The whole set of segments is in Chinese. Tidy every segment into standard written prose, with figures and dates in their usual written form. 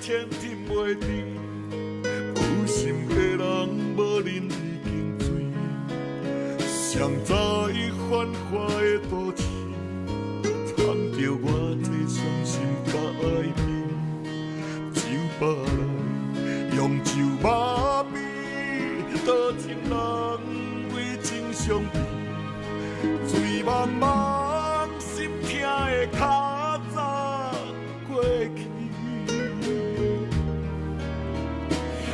千停袂住，有心的人无忍已经醉，谁知繁华的都市，藏着我这伤心甲爱恨，酒吧来用酒麻痹，多情人为情伤悲，醉茫茫心痛的脚踏过去。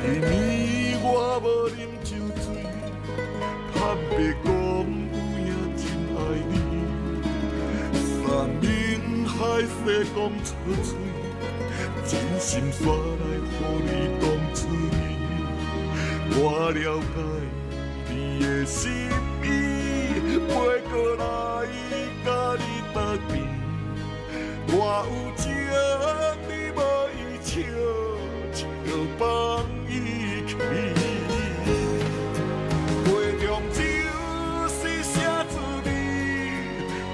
彼暝我无啉酒醉，盼别讲有影真爱你。山盟海誓讲出嘴，真心煞来予你当出意。我了解你的心意，袂过来甲你答辩。我有情，你无意笑，笑放伊去。杯中酒是啥滋味？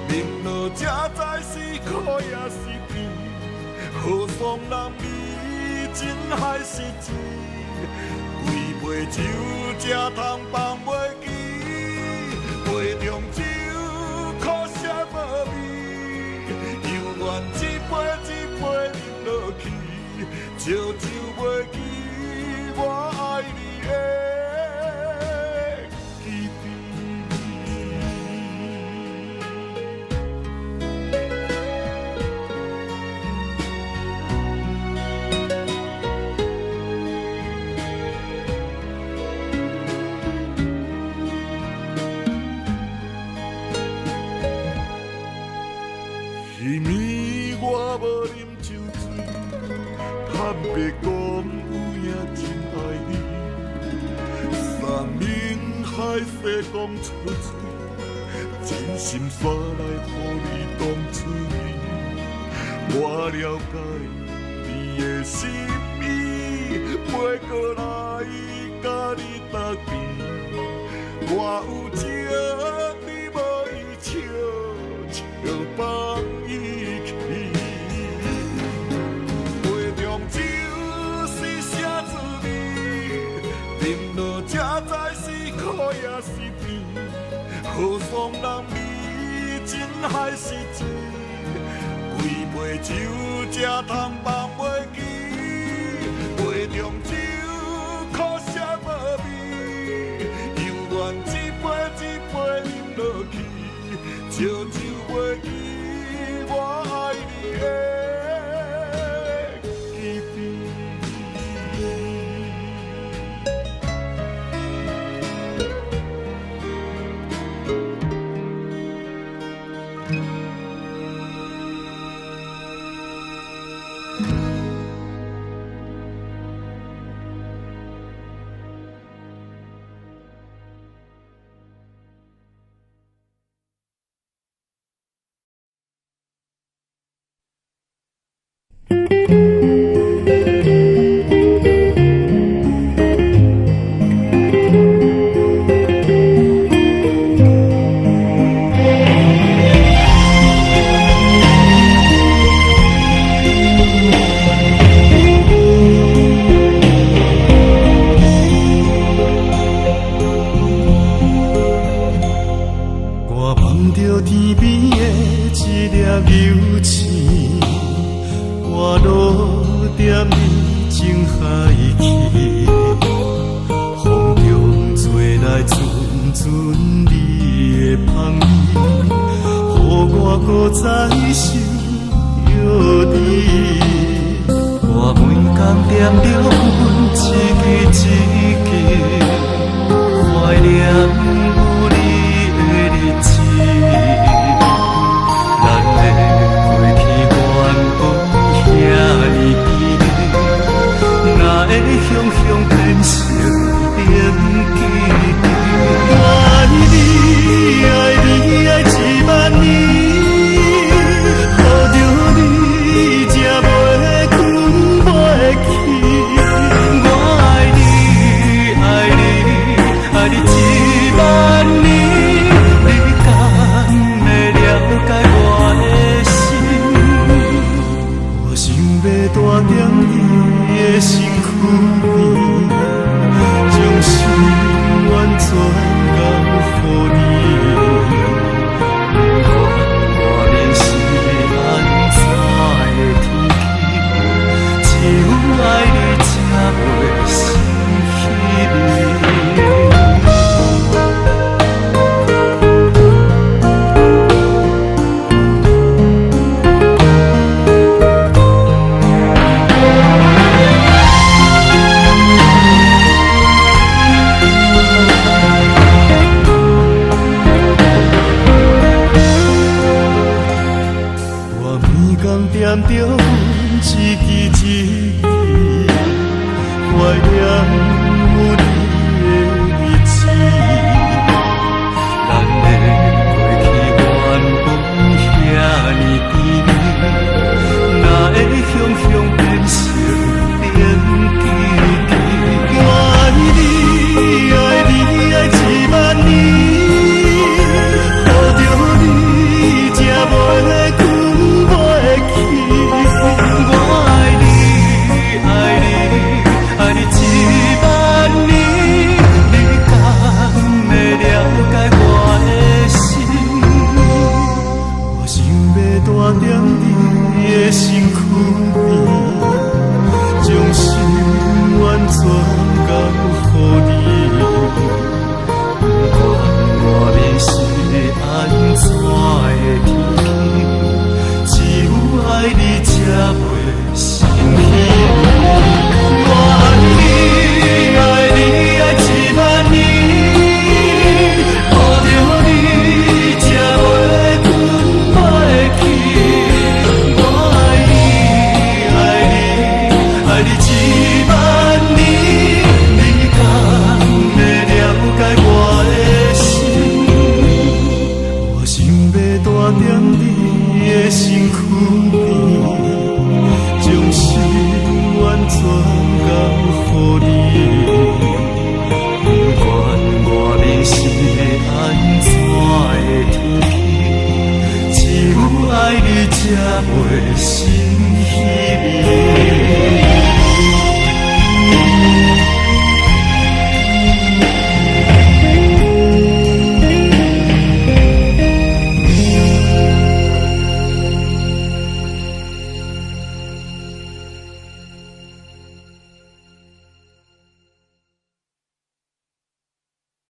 饮落才知是苦也是甜。何妨人味，真还是醉？几杯酒才通放袂记？杯中酒苦涩无味，犹原一杯一杯饮落去，烧酒袂记我爱你的记彼暝我无啉酒醉，盼别讲有影真爱你。山盟海誓讲出嘴，真心煞来予你当出意。我了解你的心意，袂过来甲你答辩。我有情，你无意笑，笑放伊去。杯中酒是啥滋味？饮落才知是苦也是甜。何妨人味，真还是醉？几杯酒才通放袂记？杯中酒苦涩无味，犹原一杯一杯饮落去，烧酒袂记我爱你的记忆。爱你一万念着阮一支一支，怀念有你的日子。咱的过去原本遐尼甜，哪会雄雄变成冷枝枝？我爱你，爱你爱一万年。踮你的身躯边，将心愿全交予你。不管外面是安怎的天气，只有爱你才袂生气。我爱你，爱你爱一万年，抱着你才袂困袂去。身躯边，将心愿全交予你。不管外面是安怎的天气，只有爱你才袂生气。